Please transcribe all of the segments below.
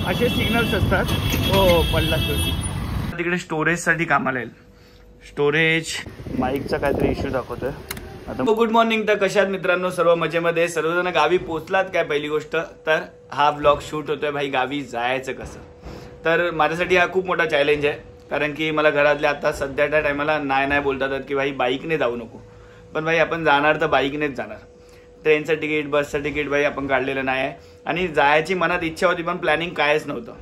असे सिग्नल्स असतात. हो पडला शेवटी. तिकडे स्टोरेजसाठी कामाला येईल. स्टोरेज माईकचा काहीतरी इश्यू दाखवतोय आता. Good morning. तर कशात मित्रांनो, सर्व मजेमध्ये. सर्वजण गावी पोहोचलात काय? पहिली गोष्ट तर हा ब्लॉग शूट होतोय भाई, गावी जायचं कसं. तर माझ्यासाठी हा खूप मोठा चॅलेंज आहे, कारण की मला घरातले आता सध्याच्या टायमाला नाही बोलतात की भाई बाईकने जाऊ नको. पण भाई आपण जाणार तर बाईकनेच जाणार. ट्रेनचं तिकीट, बसचं तिकीट भाई आपण काढलेलं नाही आहे. आणि जायची मनात इच्छा होती, पण प्लॅनिंग कायच नव्हतं.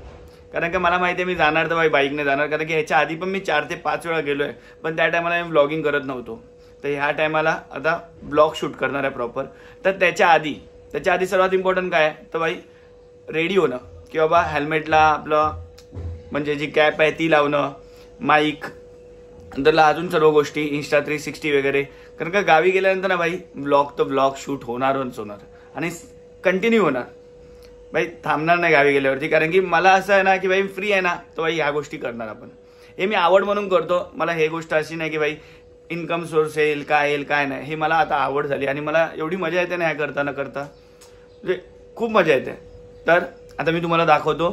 कारण की मला माहिती आहे मी जाणार तर भाई बाईकने जाणार. कारण की ह्याच्या आधी पण मी 4 ते 5 वेळा गेलो आहे, पण त्या टायमाला मी ब्लॉगिंग करत नव्हतो. तर ह्या टायमाला आता ब्लॉग शूट करणार आहे प्रॉपर. तर त्याच्या आधी सर्वात इम्पॉर्टंट काय आहे तर भाई रेडी होणं, की बाबा हेल्मेटला आपलं म्हणजे जी कॅप आहे ती लावणं, माईक, नंतरला अजून सर्व गोष्टी, Insta 360 वगैरे. कारण का गावी गेल्यानंतर ना भाई ब्लॉग शूट होणारच होणार आणि कंटिन्यू होणार भाई, थांबणार नाही गावी गेल्यावरती. कारण की मला असं आहे ना की भाई फ्री आहे ना, तर भाई ह्या गोष्टी करणार आपण. हे मी आवड म्हणून करतो. मला हे गोष्ट अशी नाही की भाई इन्कम सोर्स येईल काय नाही. हे मला आता आवड झाली आणि मला एवढी मजा येते ना ह्या करता म्हणजे खूप मजा येते. तर आता मी तुम्हाला दाखवतो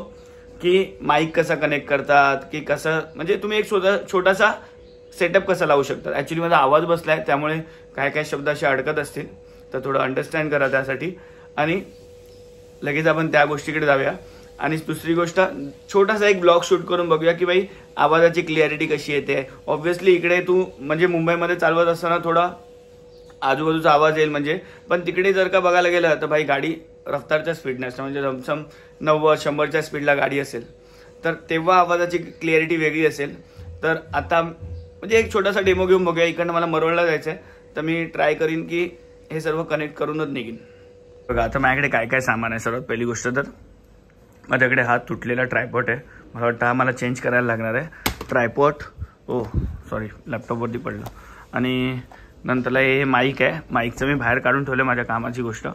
की माईक कसा कनेक्ट करतात, की कसं म्हणजे तुम्ही एक छोटासा सेटअप कसा लावू शकता. ॲक्च्युली माझा आवाज बसलाय, त्यामुळे काय शब्द असे अडकत असतील, तर थोडं अंडरस्टँड करा त्यासाठी. आणि लगेच आपण त्या गोष्टीकडे जाऊया. आणि दुसरी गोष्ट, छोटासा एक ब्लॉग शूट करून बघूया की भाई आवाजाची क्लिअरिटी कशी येते. ऑब्व्हियसली इकडे तू म्हणजे मुंबईमध्ये चालवत असताना थोडा आजूबाजूचा आवाज येईल म्हणजे, पण तिकडे जर का बघायला गेलं तर भाई गाडी रफ्तारच्या स्पीडने असते. म्हणजे जमसम 90-100च्या स्पीडला गाडी असेल तर तेव्हा आवाजाची क्लिअरिटी वेगळी असेल. तर आता म्हणजे एक छोटासा डेमो घेऊन बघूया. इकडनं मला मरोळला जायचं आहे, तर मी ट्राय करीन की हे सर्व कनेक्ट करूनच निघीन. बघा आता माझ्याकडे काय सामान आहे. सर्वात पहिली गोष्ट तर माझ्याकडे हा तुटलेला ट्रायपॉड आहे. मला वाटतं हा मला चेंज करायला लागणार आहे. ट्रायपॉड सॉरी लॅपटॉपवरती पडलं. आणि नंतरला हे माईक आहे. माईकचं मी बाहेर काढून ठेवलं, माझ्या कामाची गोष्ट.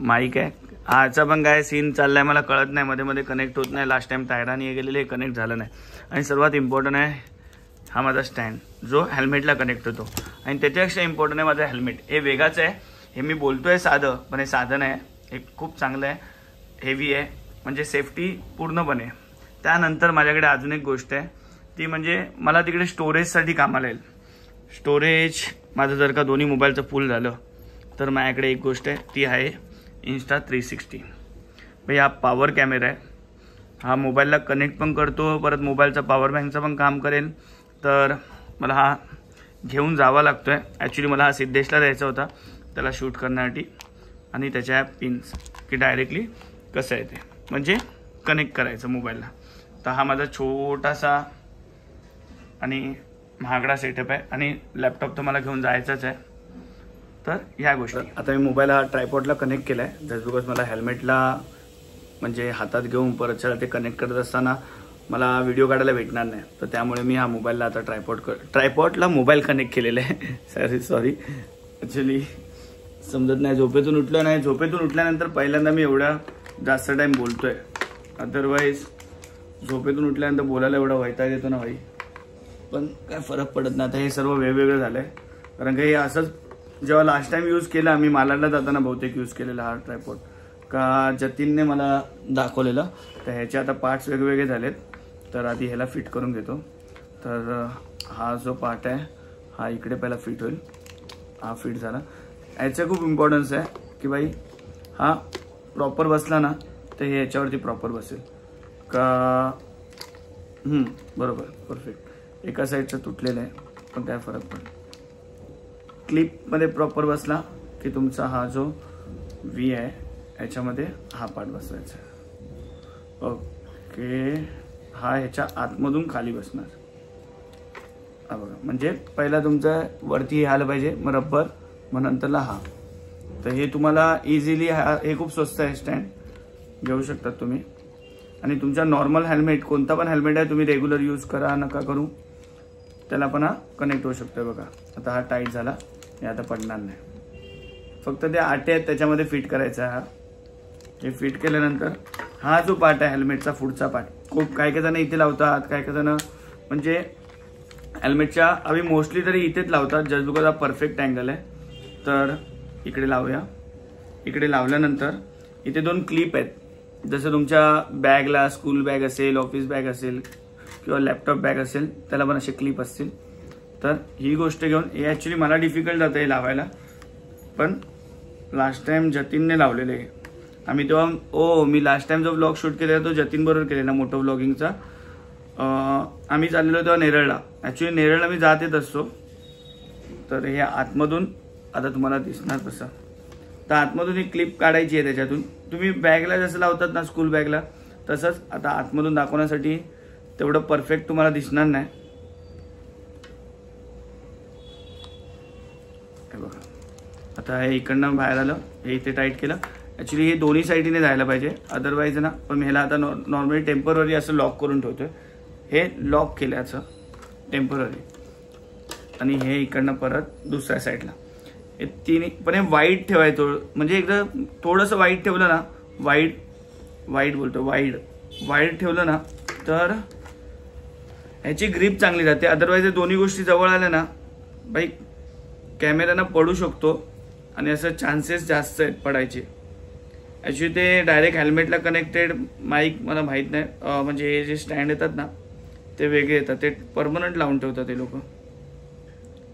माईक आहे. आजचा पण काय सीन चाललाय मला कळत नाही, मध्ये कनेक्ट होत नाही. लास्ट टाइम टायराने हे गेलेले, कनेक्ट झालं नाही. आणि सर्वात इम्पॉर्टंट आहे हा माझा स्टँड, जो हेल्मेटला कनेक्ट होतो. आणि त्याच्यापेक्षा इम्पॉर्टंट आहे माझं हेल्मेट. हे वेगळंच आहे. हे मी बोलतोय साधं, पण हे साधं नाही. हे खूप चांगलं आहे, हेवी आहे, म्हणजे सेफ्टी पूर्णपणे. त्यानंतर माझ्याकडे अजून एक गोष्ट आहे, ती म्हणजे मला तिकडे स्टोरेजसाठी कामाला येईल. स्टोरेज माझं जर का दोन्ही मोबाईलचं फुल झालं तर माझ्याकडे एक गोष्ट आहे, ती आहे Insta 360. भाई हा पॉवर कॅमेरा आहे. हा मोबाईलला कनेक्ट पण करतो, परत मोबाईलचा पॉवर बँकचं पण काम करेल. तर मला हा घेऊन जावा लागतोय. ॲक्च्युली मला हा सिद्धेशला द्यायचा होता त्याला शूट करण्यासाठी. आणि त्याच्या पिन्स की डायरेक्टली कसं आहे ते म्हणजे कनेक्ट करायचं मोबाईलला. तर हा माझा छोटासा आणि महागडा सेटअप आहे. आणि लॅपटॉप तर मला घेऊन जायचाच आहे. तर ह्या गोष्टी आता मी मोबाईल हा ट्रायपॉडला कनेक्ट केला आहे. जस्ट बिकॉज मला हेल्मेटला म्हणजे हातात घेऊन परत ते कनेक्ट करत असताना मला व्हिडिओ काढायला भेटणार नाही. तर त्यामुळे मी हा मोबाईलला आता ट्रायपॉडला मोबाईल कनेक्ट केलेला आहे. सॉरी ॲक्च्युली समजत नाही. झोपेतून उठलो नाही. झोपेतून उठल्यानंतर पहिल्यांदा मी एवढा जास्त टाईम बोलतोय. अदरवाईज झोपेतून उठल्यानंतर बोलायला एवढा वैताग येतो ना भाई, पण काय फरक पडत नाही. आता हे सर्व वेगवेगळं झालंय. कारण की हे असंच जेव्हा लास्ट टाइम यूज केला मी मालाडला जाताना बहुतेक यूज केलेला हा ट्रायपॉड, का जतीनने मला दाखवलेलं. तर ह्याचे आता पार्ट्स वेगवेगळे झालेत. तर आधी ह्याला फिट करून घेतो. तर हा जो पार्ट आहे हा इकडे पहिला फिट होईल. हा फिट झाला. याचं खूप इम्पॉर्टन्स आहे की भाई हा प्रॉपर बसला ना तर हे याच्यावरती प्रॉपर बसेल का. बरोबर परफेक्ट. एका साईडचं तुटलेलं आहे, पण काय फरक पडतो. क्लिपमध्ये प्रॉपर बसला की तुमचा हा जो व्ही आहे याच्यामध्ये हा पार्ट बसवायचा. ओके. हा ह्याच्या आतमधून खाली बसणार. हा बघा, म्हणजे पहिला तुमचा वरती आलं पाहिजे, मग रबर, मग नंतरला हा. तर हे तुम्हाला इझिली हे खूप स्वस्त आहे. स्टँड घेऊ शकतात तुम्ही. आणि तुमचा नॉर्मल हेल्मेट, कोणता पण हेल्मेट आहे तुम्ही रेग्युलर यूज करा नका करू, त्याला पण हा कनेक्ट होऊ शकतो. बघा आता हा टाईट झाला, हे आता पडणार नाही. फक्त ते आटे आहेत त्याच्यामध्ये फिट करायचा हा. हे फिट केल्यानंतर हा जो पार्ट आहे हेल्मेटचा पुढचा पार्ट, खूप काही जण इथे लावतात, काही जण म्हणजे हेल्मेटच्या आम्ही मोस्टली तरी इथेच लावतात जस्ट बिकॉज हा परफेक्ट अँगल आहे. तर इकडे लावूया. इकडे लावल्यानंतर इथे 2 क्लिप आहेत. जसं तुमच्या बॅगला स्कूल बॅग असेल, ऑफिस बॅग असेल किंवा लॅपटॉप बॅग असेल त्याला पण असे क्लिप असतील. तर ही गोष्ट घेऊन, हे ॲक्च्युली मला डिफिकल्ट जातं हे लावायला, पण लास्ट टाइम जतीनने लावलेले आहे. आम्ही तेव्हा मी लास्ट टाइम जो व्लॉग शूट केलेला तो जतीन बरोबर केलेला मोठो व्लॉगिंगचा. आम्ही चाललेलो तेव्हा नेरळला. ॲक्च्युली नेरळला मी जात येत असतो. तर हे आतमधून आता तुम्हाला दिसणार तसं, तर आतमधून ही क्लिप काढायची आहे त्याच्यातून. तुम्ही बॅगला जसं लावतात ना स्कूल बॅगला तसंच आता आतमधून दाखवण्यासाठी तेवढं परफेक्ट तुम्हाला दिसणार नाही. हे बघा, आता हे इकडनं बाहेर आलं, हे इथे टाईट केलं. ॲक्च्युली हे दोन्ही साईडने जायला पाहिजे, अदरवाईज ना. पण मी ह्याला आता नॉर्मली टेम्पररी असं लॉक करून ठेवतोय. हे लॉक केल्याचं टेम्पररी, आणि हे इकडनं परत दुसऱ्या साईडला. हे तिन्ही पण हे वाईड ठेवायचं, म्हणजे एकदा थोडंसं वाईड ठेवलं ना, वाईड ठेवलं ना तर ह्याची ग्रीप चांगली राहते. अदरवाईज दोन्ही गोष्टी जवळ आल्या ना बाई कॅमेऱ्यानं पडू शकतो, आणि असं चान्सेस जास्त आहेत पडायचे. ॲक्च्युली ते डायरेक्ट हेल्मेटला कनेक्टेड माईक मला माहीत नाही, म्हणजे हे जे स्टँड येतात ना ते वेगळे येतात, ते परमनंट लावून ठेवतात ते लोक.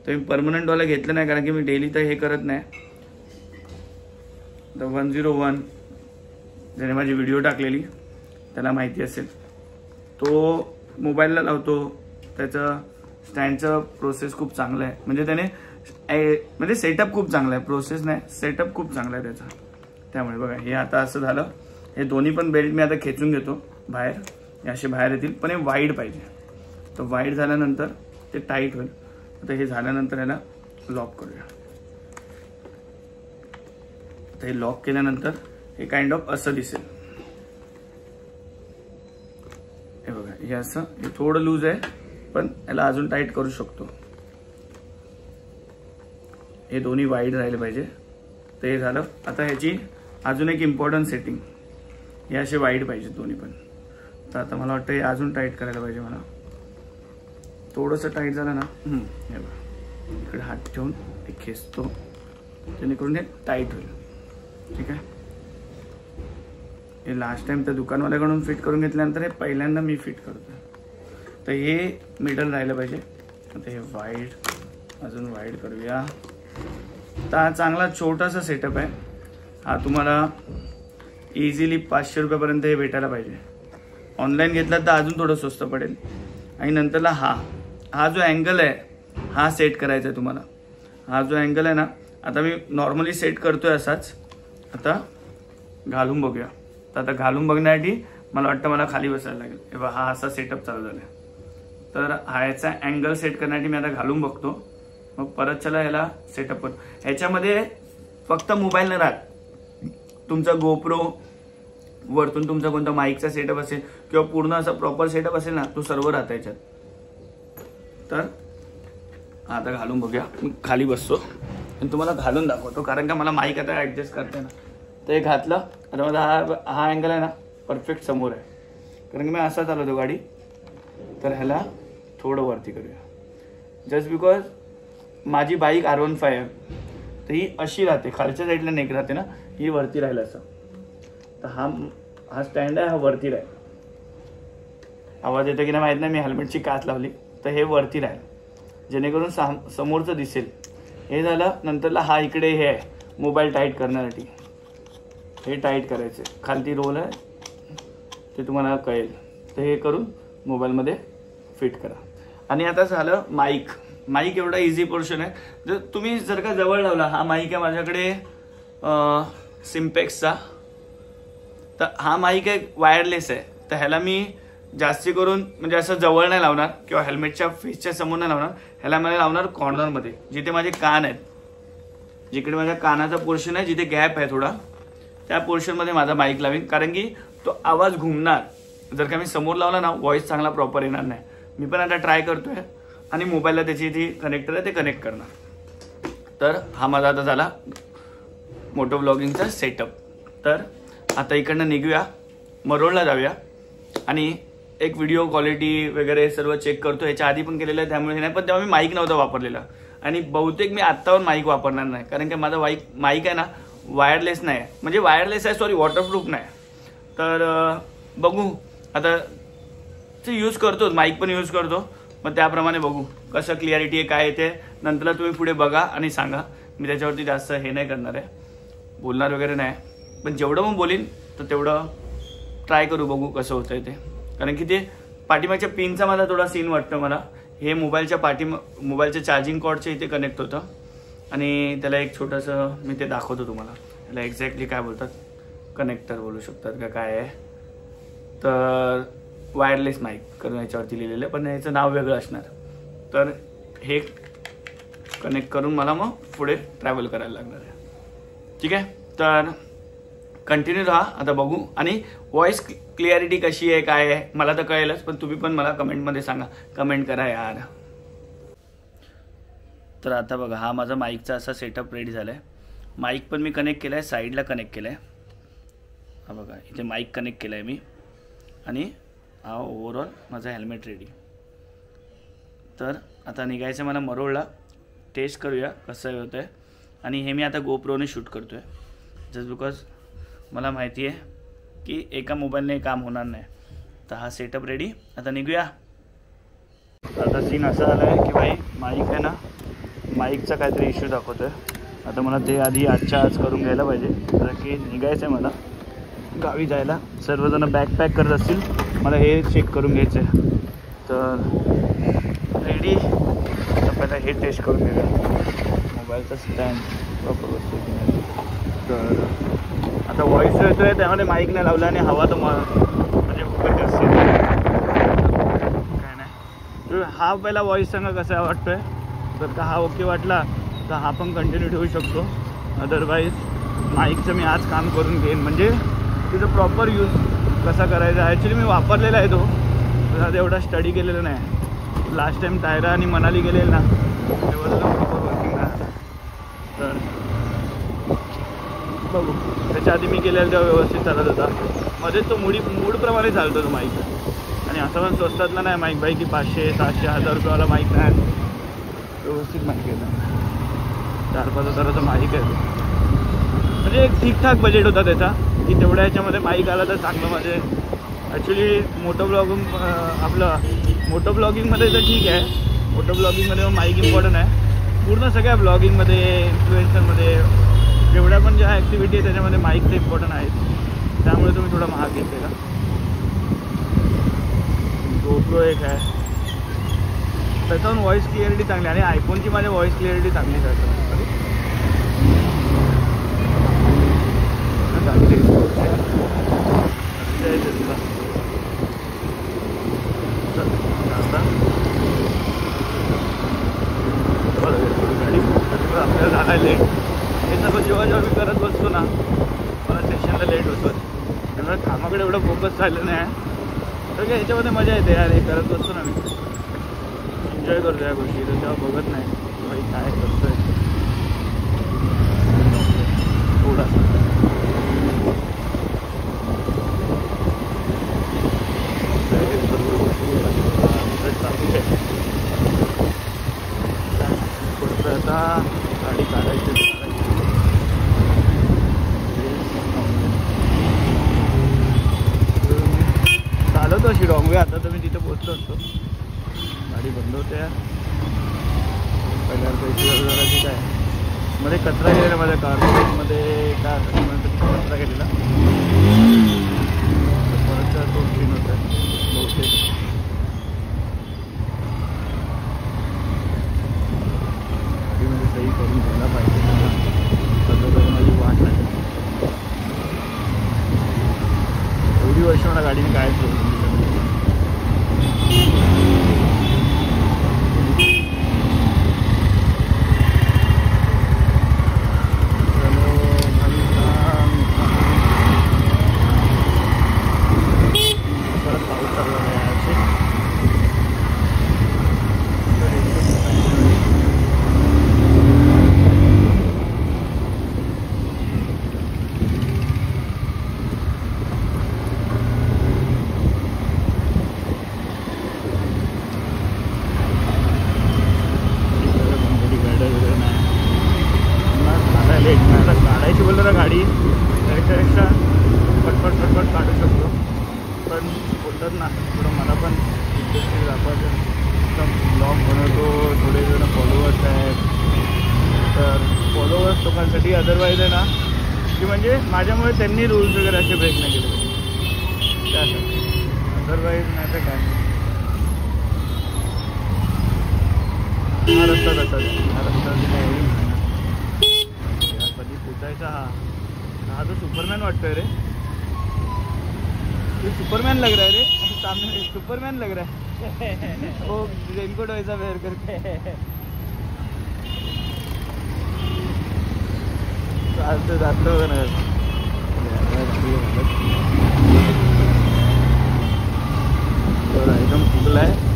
तर मी परमनंटवाला घेतलं नाही, कारण की मी डेली तर हे करत नाही. तर 101 ज्याने माझी व्हिडिओ टाकलेली त्याला माहिती असेल, तो मोबाईलला लावतो. त्याचं स्टँडचं प्रोसेस खूप चांगलं आहे, म्हणजे त्याने म्हणजे सेटअप खूप चांगला आहे, प्रोसेस नाही सेटअप खूप चांगला आहे त्याचा. त्यामुळे बघा हे आता असं झालं. हे दोन्ही पण बेल्ट मी आता खेचून घेतो बाहेर, हे असे बाहेर येतील, पण हे वाईड पाहिजे. तर वाईड झाल्यानंतर ते टाईट होईल. आता हे झाल्यानंतर ह्याला लॉक करूया. आता हे लॉक केल्यानंतर हे काइंड ऑफ असं दिसेल. हे बघा, हे असं, हे थोडं लूज आहे, पण याला अजून टाईट करू शकतो. हे दोन्ही वाईड राहिले पाहिजे. तर हे झालं. आता ह्याची अजून एक इम्पॉर्टंट सेटिंग, हे असे वाईड पाहिजे दोन्ही पण. तर आता मला वाटतं हे अजून टाईट करायला पाहिजे. मला थोडंसं टाईट झालं ना, हे बघा इकडे हात ठेवून हे खेचतो, जेणेकरून हे टाईट होईल. ठीक आहे. हे लास्ट टाइम त्या दुकानवाल्याकडून फिट करून घेतल्यानंतर हे पहिल्यांदा मी फिट करतो. तर हे मिडल राहिलं पाहिजे. आता हे वाईड, अजून वाईड करूया. तर हा चांगला छोटासा सेटअप आहे. हा तुम्हाला इझिली 500 रुपयापर्यंत हे भेटायला पाहिजे. ऑनलाईन घेतला तर अजून थोडं स्वस्त पडेल. आणि नंतरला हा जो अँगल आहे हा सेट करायचा आहे तुम्हाला. हा जो अँगल आहे ना, आता मी नॉर्मली सेट करतोय असाच. आता घालून बघूया. तर आता घालून बघण्यासाठी मला वाटतं मला खाली बसायला लागेल. तेव्हा हा असा सेटअप चालू झाला. तर हा याचा अँगल सेट करण्यासाठी मी आता घालून बघतो, मग परत चला याला सेटअप करतो. ह्याच्यामध्ये फक्त मोबाईल न राहत, तुमचा गोप्रो वरतून तुमचा कोणता माईकचा सेटअप असेल किंवा पूर्ण असा प्रॉपर सेटअप असेल ना, तो सर्व राहता याच्यात. तर आता घालून बघूया. मी खाली बसतो आणि तुम्हाला घालून दाखवतो, कारण का मला माईक आता ऍडजस्ट करते ना. तर हे घातलं. आता माझा हा अँगल आहे ना परफेक्ट समोर आहे, कारण की मी असा चालवतो गाडी. तर ह्याला थोडं वरती करूया, जस्ट बिकॉज माझी बाईक R15 आहे. तर ही अशी राहते, खालच्या साईडला नेक राहते ना, ही वरती राहील असं. तर हा स्टँड आहे, हा वरती राहील. आवाज येतो की नाही माहीत नाही, मी हेल्मेटची काच लावली. तर हे वरती राहील, जेणेकरून समोरचं दिसेल. हे झालं. नंतरला हा इकडे हे आहे मोबाईल टाईट करण्यासाठी, हे टाईट करायचे. खालती रोल आहे ते तुम्हाला कळेल. तर हे करून मोबाईलमध्ये फिट करा. आणि आता झालं माईक एवढा इझी पोर्शन आहे. जर तुम्ही जर का जवळ लावला, हा माईक आहे माझ्याकडे सिम्पेक्सचा. तर हा माईक आहे वायरलेस आहे. तर ह्याला मी जास्ती करून म्हणजे असं जवळ नाही लावणार किंवा हेल्मेटच्या फेसच्या समोर नाही लावणार. ह्याला मला लावणार कॉर्नरमध्ये, जिथे माझे कान आहेत, जिकडे माझ्या कानाचा पोर्शन आहे, जिथे गॅप आहे थोडा, त्या पोर्शनमध्ये माझा माईक लावीन. कारण की तो आवाज घुमणार. जर का मी समोर लावला ना, व्हॉइस चांगला प्रॉपर येणार नाही. मी पण आता ट्राय करतोय, आणि मोबाईलला त्याची जी कनेक्टर आहे ते कनेक्ट करणार. तर हा माझा आता झाला मोटो व्लॉगिंगचा सेटअप. तर आता इकडनं निघूया, मरोळला जाऊया, आणि एक व्हिडिओ क्वालिटी वगैरे सर्व चेक करतो. ह्याच्या आधी पण केलेलं आहे, त्यामुळे नाही. पण तेव्हा मी माईक नव्हता वापरलेला, आणि बहुतेक मी आत्तावर माईक वापरणार नाही, कारण की माझा माईक आहे ना वायरलेस नाही, म्हणजे वायरलेस आहे, सॉरी वॉटरप्रूफ नाही. तर बघू आता ते यूज करतो, माईक पण यूज करतो, मग त्याप्रमाणे बघू कसं क्लिअरिटी आहे काय ते नंतर तुम्ही पुढे बघा आणि सांगा. मी त्याच्यावरती जास्त हे नाही करणार आहे, बोलणार वगैरे नाही, पण जेवढं मग बोलीन तर तेवढं ट्राय करू, बघू कसं होतंय ते. कारण की ते पाठीमागच्या पिनचा मला थोडा सीन वाटतं मला. हे मोबाईलच्या चार्जिंग कॉर्डच्या इथे कनेक्ट होतं आणि त्याला एक छोटंसं मी ते दाखवतो तुम्हाला. त्याला एक्झॅक्टली काय बोलतात, कनेक्टर बोलू शकतात का काय आहे, तर वायरलेस माईक करून याच्यावरती लिहिलेलं आहे, पण याचं नाव वेगळं असणार. तर हे कनेक्ट करून मला मग पुढे ट्रॅव्हल करायला लागणार आहे. ठीक आहे, तर कंटिन्यू राहा. आता बघू. आणि व्हॉइस क्लिअरिटी कशी आहे काय आहे मला तर कळेलच, पण तुम्ही पण मला कमेंटमध्ये सांगा, कमेंट करा यार. तर आता बघा, हा माझा माईकचा असा सेटअप रेडी झाला आहे. माईक पण मी कनेक्ट केला आहे, साईडला कनेक्ट केला आहे. हा बघा, इथे माईक कनेक्ट केला आहे मी आणि हा ओव्हरऑल माझा हेल्मेट रेडी. तर आता निघायचं मला मरोळला, टेस्ट करूया कसं होतं आहे. आणि हे मी आता गोप्रोने शूट करतो आहे, जस्ट बिकॉज मला माहिती आहे की एका मोबाईलने काम होणार नाही. तर हा सेटअप रेडी, आता निघूया. आता सीन असा झाला आहे की भाई माईक आहे ना, माईकचा काहीतरी इश्यू दाखवतो आहे. आता मला ते आधी आजच्या आज करून घ्यायला पाहिजे, कारण की निघायचं आहे मला गावी जायला. सर्वजण बॅग पॅक करत असतील, मला हे चेक करून घ्यायचं आहे. तर रेडी, पहिला हे टेस्ट करून घेऊया मोबाईलचा स्टँड प्रॉपर वस्तू की नाही. तर आता व्हॉईस जो येतो आहे त्यामध्ये माईक नाही लावला आणि हवा तर म्हणजे फुकट असते काय नाही. हा पहिला व्हॉईस सांगा कसा वाटतो आहे, जर का हा ओके वाटला तर हा पण कंटिन्यू ठेवू शकतो. अदरवाईज माईकचं मी आज काम करून घेईन, म्हणजे तिथं प्रॉपर यूज कसा करायचा. ॲक्च्युली मी वापरलेला आहे तो, तर एवढा स्टडी केलेला नाही. लास्ट टाईम तायरा आणि मनाली गेलेलं ना, तेव्हा तुला प्रॉपर वर्किंग राहतं. तर बघू, त्याच्या आधी मी केलेलं तेव्हा व्यवस्थित चालत होता. मध्ये तो मूडप्रमाणे चालतो तो माईक. आणि असं पण स्वस्तातला नाही माईक बाई की 500, 700, 1000 रुपयावाला माईक नाही, व्यवस्थित माईक आहे. 4-5 हजाराचा माईक आहे तो, म्हणजे एक ठीकठाक बजेट होता त्याचा की तेवढ्या ह्याच्यामध्ये माईक आला तर चांगलं. म्हणजे ॲक्च्युली मोटो ब्लॉगिंगमध्ये तर ठीक आहे, मोटो ब्लॉगिंगमध्ये माईक इम्पॉर्टंट आहे. पूर्ण सगळ्या ब्लॉगिंगमध्ये, इन्फ्लुएन्सरमध्ये जेवढ्या पण ज्या ॲक्टिव्हिटी आहे त्याच्यामध्ये माईक तर इम्पॉर्टंट आहे. त्यामुळे तुम्ही थोडा महाग घेतलेला. गोप्रो एक आहे, त्याच्याहून व्हॉईस क्लिअरिटी चांगली, आणि आयफोनची माझ्या व्हॉईस क्लिअरिटी चांगली आहे. आपल्याला जायला लेट, हे सर्व जेव्हा मी करत बसतो ना मला स्टेशनला लेट होतो. त्यामुळे कामाकडे एवढं फोकस राहिलं नाही. तर काय ह्याच्यामध्ये मजा येते यार, हे करत बसतो ना मी, एन्जॉय करतो या गोष्टी. तर तेव्हा बघत नाही भाई काय करतोय थोडासा. आता गाडी काढायची, चालवतो अशी रॉंग वे. आता तर मी तिथे पोहोचलो असतो, गाडी बंद होते यार. पहिल्या पैसे जराची काय मध्ये कचरा गेलेला माझ्या कारमध्ये, कचरा गेलेला परत तो क्लीन होत आहे बहुतेक. सही करून घ्यायला पाहिजे, माझी वाट नाही. एवढी वर्ष मला गाडीने काय सोडून परत पाऊस चालला नाही. म्हणतात ना थोडं मला पण इंटरेस्टिंग दाखवायचं ब्लॉग बनवतो. थोडे जण फॉलोअर्स आहेत तर फॉलोअर्स लोकांसाठी अदरवाईज आहे ना की म्हणजे माझ्यामुळे त्यांनी रूल्स वगैरे असे ब्रेक नाही केले त्यासाठी. अदरवाईज नाही तर काय. हा रस्ता तसाच हा रस्ता कधी पोचायचा. हा जो सुपरमॅन वाटतोय रे. ये सुपरमैन लग रहा है रे. सामने सुपरमैन लग रहा है. वो रेनकोट वैसा वेयर करके. चालतं जातो ना एकदम फुगला है.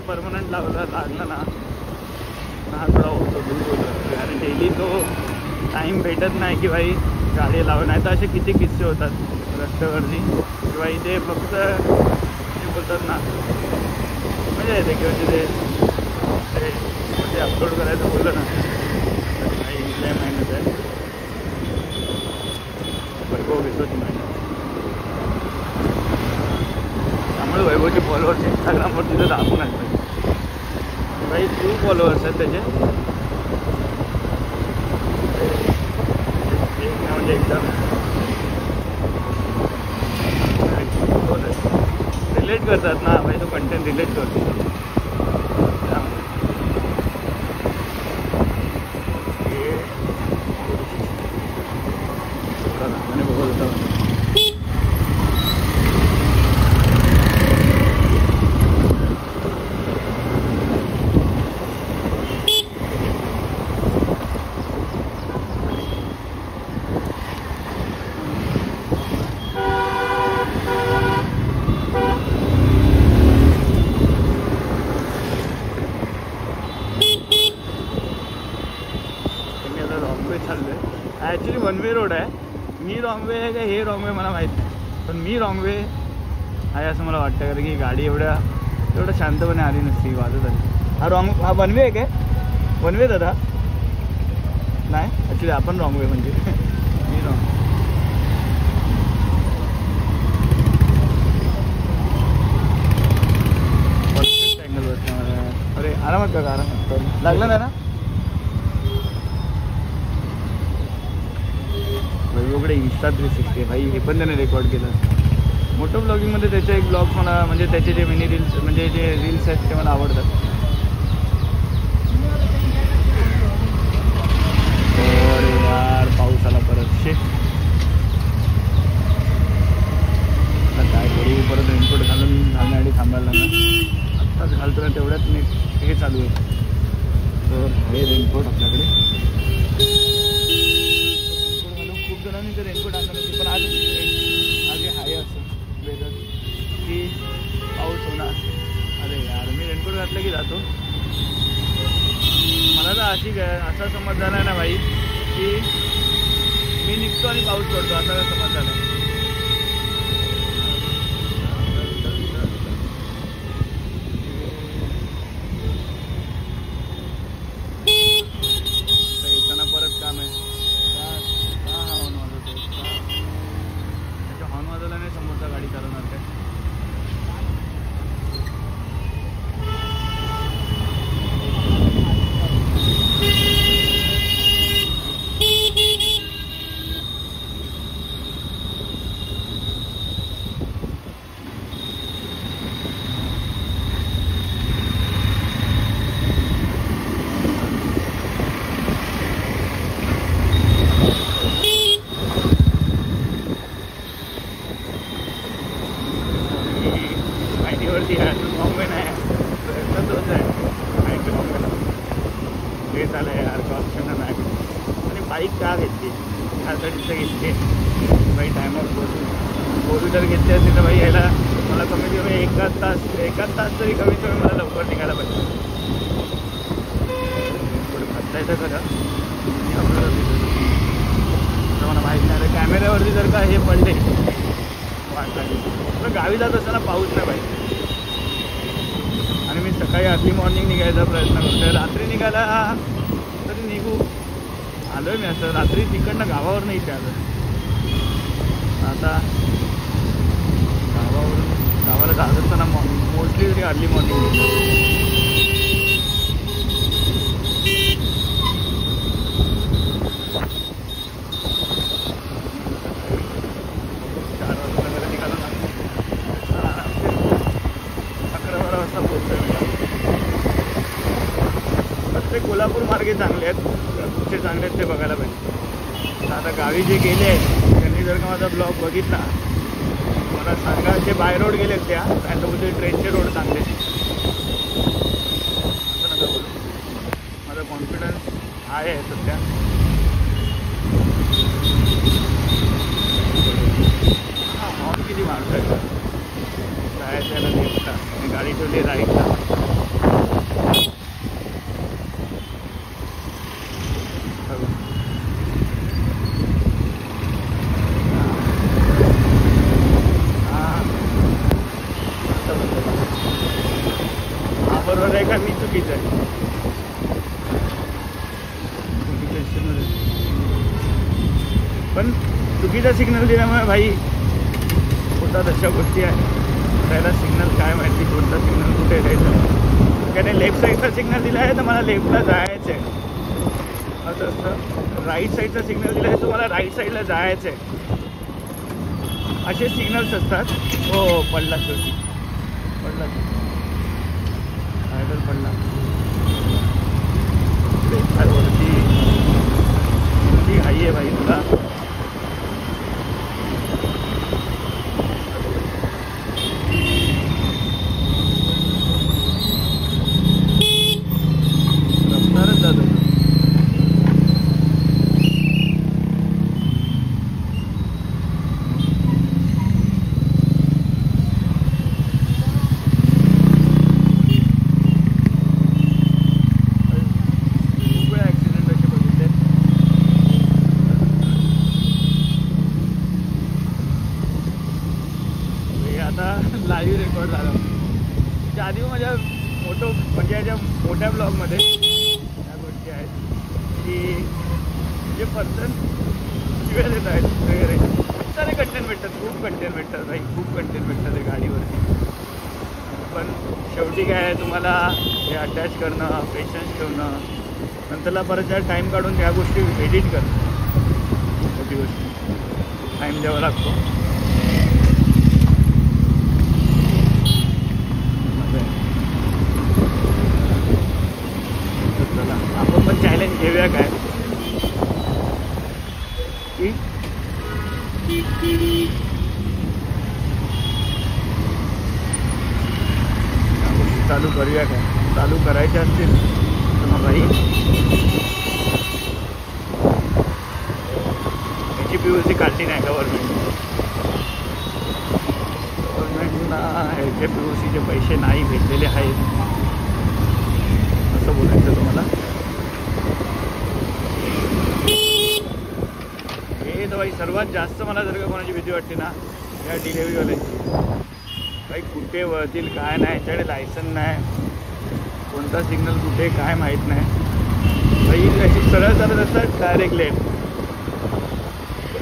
परमनंट लागला ना हा थोडा होतो दूर होतो आणि डेली तो टाईम भेटत नाही की भाई गाडी लावून. नाही तर असे किती किस्से होतात रस्त्यावरती किंवा इथे फक्त ते बोलतात ना मजा येते किंवा तिथे म्हणजे अपलोड करायचं बोललं ना काही इथल्या मेहनत आहे वैभव घेतो ती मेहनत. त्यामुळे वैभवचे फॉलोअर्स इंस्टाग्रामवर तिथे दाखवून आहेत भाई. खूप फॉलोअर्स आहेत त्याचे. म्हणजे एकदम रिलेट करतात ना भाई. तो कंटेंट रिलेट करतो बघत होता. ॲक्च्युली वन वे रोड आहे. मी रॉंग वे आहे का हे रॉंग वे मला माहीत नाही पण मी रॉंग वे आहे असं मला वाटतं कारण की गाडी एवढं शांतपणे आली नसती वाजत आली. हा वन वे आहे काय. वन वे दादा नाही ॲक्च्युली आपण रॉंग वे म्हणजे मी रॉंग. परफेक्ट अँगल बसला मला. अरे आरामात का आरामात लागलं नाही ना. वैभवकडे इंस्टा 360 भाई हे पण त्याने रेकॉर्ड केलं. मोठं ब्लॉगिंगमध्ये त्याचे एक ब्लॉग मला म्हणजे त्याचे जे मिनी रील्स म्हणजे जे रील्स आहेत ते मला आवडतात. अरे यार पाऊस आला परत. शे काय करू परत रेनकोट घालण्यासाठी थांबायला ना. आत्ताच घालतो ना तेवढ्यात मी हे चालू आहे. तर हे रेनकोट आपल्याकडे जणांनी तर रेनकोट आणलं नव्हती पण आज आहे असं वेदर की पाऊस होणार. अरे यार मी रेनकोट घातलं की जातो. मला तर असा समज झाला आहे ना भाई की मी निघतो आणि पाऊस पडतो असा समज झाला. येताना परत काम आहे. हॉर्न वाजवला नाही समोरचा गाडी चालवणार काय. वरती बॉम्बे नाही प्रयत्न तोच आहे. हे झालं यार ऑप्शन नाही. आणि बाईक का घेतली त्यासाठीच घेतली बाई. टायमावर फोर व्हीलर घेतली असती तर बाई यायला मला कमीत कमी एकाच तास तरी कमीत कमी मला लवकर निघायला पाहिजे. थोडं बदलायचं खरं आपल्याला मला माहीत नाही. कॅमेऱ्यावरती जर का हे पडले वाट लागली तर गावी जात असताना पाऊस नाही पाहिजे. आणि मी सकाळी अर्ली मॉर्निंग निघायचा प्रयत्न करतोय. रात्री निघायला तरी निघू आलोय मी. असं रात्री तिकडनं गावावर नाही इथे आलं. आता गावाला जात असताना मोस्टली तरी अर्ली मॉर्निंग निघतो. 4 वाजता वगैरे निघालो ना, 11-12 वाजता पोहोचतोय. ते कोल्हापूर मार्गे चांगले आहेत, कुठचे चांगले आहेत ते बघायला पाहिजे. आता गावी जे गेले आहेत त्यांनी जर का माझा ब्लॉग बघितला मला सांगा. जे बाय रोड गेले त्या त्यांच्याबद्दल ट्रेनचे रोड चांगले असं नका बोलू. माझा कॉन्फिडन्स आहे सध्या. हां हॉर्न किती मारतो आहे काय त्याला लेफ्टला आणि गाडी ठेवली राईटला. बरोबर आहे का मी चुकीचं आहे? पण चुकीचा सिग्नल दिल्यामुळे भाई होतात अशा गोष्टी आहे. त्याला सिग्नल काय माहिती कोणता सिग्नल कुठे द्यायचा. त्याने लेफ्ट साईडचा सिग्नल दिला आहे तर मला लेफ्टला जायचं आहे असं असतं. राईट साईडचा सिग्नल दिला आहे तर मला राईट साईडला जायचं आहे. असे सिग्नल्स असतात. हो पडला शेवटी पडला पडला वरती घाई आहे भाई तुला. रफ्तारच जातो. लाईव्ह रेकॉर्ड झालं. त्याच्या आधी माझ्या मोठ्या ब्लॉगमध्ये त्या गोष्टी आहेत की जे पर्सन शिव्या देत आहेत वगैरे खूप सारे कंटेंट भेटतात. खूप कंटेंट भेटतात भाई, खूप कंटेंट भेटतात ते गाडीवरती. पण शेवटी काय आहे तुम्हाला हे अटॅच करणं, पेशन्स ठेवणं, नंतरला परत त्या टाईम काढून त्या गोष्टी एडिट करणं. मोठी गोष्ट टाईम द्यावा लागतो. आपण पण चॅलेंज घेऊया काय की चालू करूया काय. चालू करायचे असतील तर मग भाई याची PUC काढली नाही गव्हर्नमेंटला. ह्याचे PUCचे पैसे नाही भेटलेले आहेत असं बोलायचं तुम्हाला. हे तर भाई सर्वात जास्त मला जर का कोणाची भीती वाटते ना या डिलेव्हरीवाल्यांची. काही कुठे वळतील काय नाही, याच्याकडे लायसन नाही, कोणता सिग्नल कुठे काय माहीत नाही. भाई अशी सरळ चालत असतात डायरेक्ट लेफ्ट.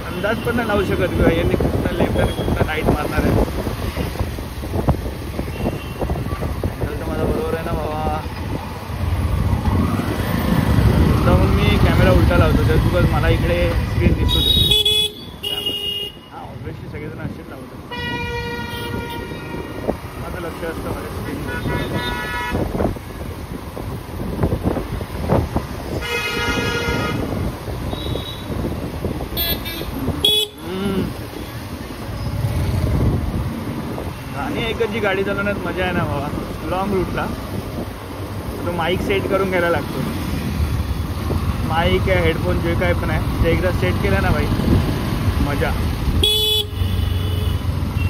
अंदाज पण नाही लावू शकत किंवा यांनी कुठनं लेफ्ट आणि कुठनं राईट मारणार आहे. माझा बरोबर आहे ना बाबा. जाऊन मी कॅमेरा उलटा लावतो तर बिकॉज मला इकडे स्क्रीन दिसतो त्यामुळे. हां ऑब्वियसली सगळेजण असेच लावतो. माझं लक्ष असतं माझ्या स्क्रीन. गाणी ऐकत जी गाडी चालवण्यात मजा आहे ना बाबा. लॉंग रूटला तो माईक सेट करून घ्यायला लागतो. माईक आहे, हेडफोन जे काय पण आहे ते एकदा सेट केलं ना भाई मजा.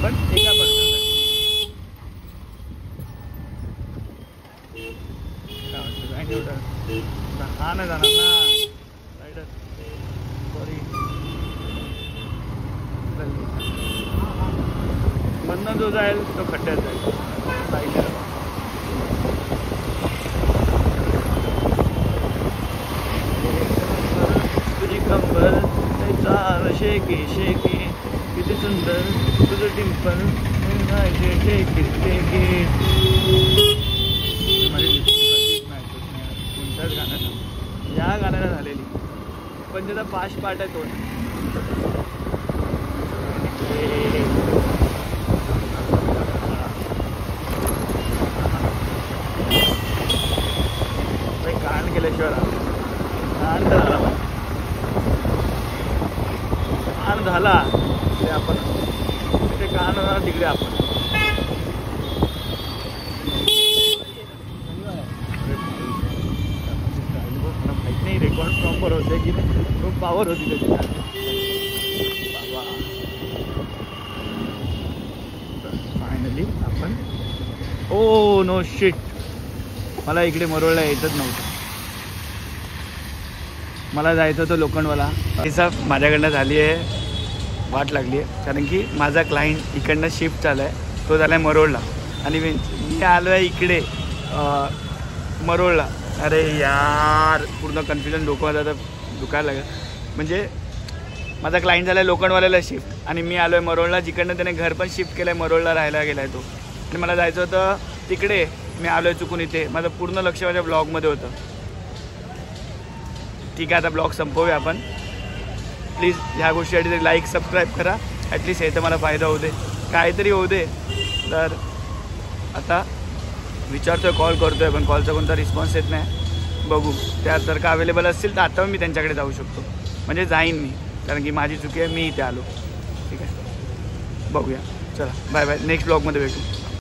पण एका पर्सन हा नाही जाणार ना रायडर. सॉरी बंधन जो जो जाईल तो खड्ड्यात जाईल. तुझी कंबर चार शेके शेके किती सुंदर तुझं टिंपल शेके शेके. कोणत्याच गाण्याला या गाण्याला झालेली पण त्याचा फास्ट पार्ट आहे तो. कान केल्याशिवाय कान झाला ते आपण ते कान तिकडे आपण माहित नाही रेकॉर्ड प्रॉपर होते की खूप पॉवर होती त्याची. फायनली आपण ओ नो शिट मला इकडे मरोळला यायचंच नव्हतं. मला जायचं होतं लोखंडवाला. तिचा माझ्याकडनं झाली आहे वाट लागली आहे कारण की माझा क्लायंट इकडनं शिफ्ट झाला आहे. तो झाला आहे मरोळला आणि मी आलो आहे इकडे मरोळला. अरे यार पूर्ण कन्फ्युजन डोकं आता दुखायला लागेल. म्हणजे माझा क्लायंट झाला आहे लोखंडवाल्याला शिफ्ट आणि मी आलो आहे मरोळला जिकडनं त्याने घर पण शिफ्ट केलं आहे. मरोळला राहायला गेला आहे तो आणि मला जायचं होतं तिकडे. मी आलो आहे चुकून इथे. माझं पूर्ण लक्ष माझ्या ब्लॉगमध्ये होतं. ठीक आहे आता ब्लॉग संपवूया आपण. प्लीज ह्या गोष्टीसाठी तरी लाईक सबस्क्राईब करा. ॲटलिस्ट हे तर मला फायदा होऊ दे काहीतरी होऊ दे. तर आता विचारतो आहे कॉल करतो आहे पण कॉलचा कोणता रिस्पॉन्स येत नाही. बघू त्या जर का अवेलेबल असतील तर आता मी त्यांच्याकडे जाऊ शकतो. म्हणजे जाईन मी कारण की माझी चुकी आहे. मी इथे आलो. ठीक आहे बघूया. चला बाय बाय. नेक्स्ट ब्लॉगमध्ये भेटू.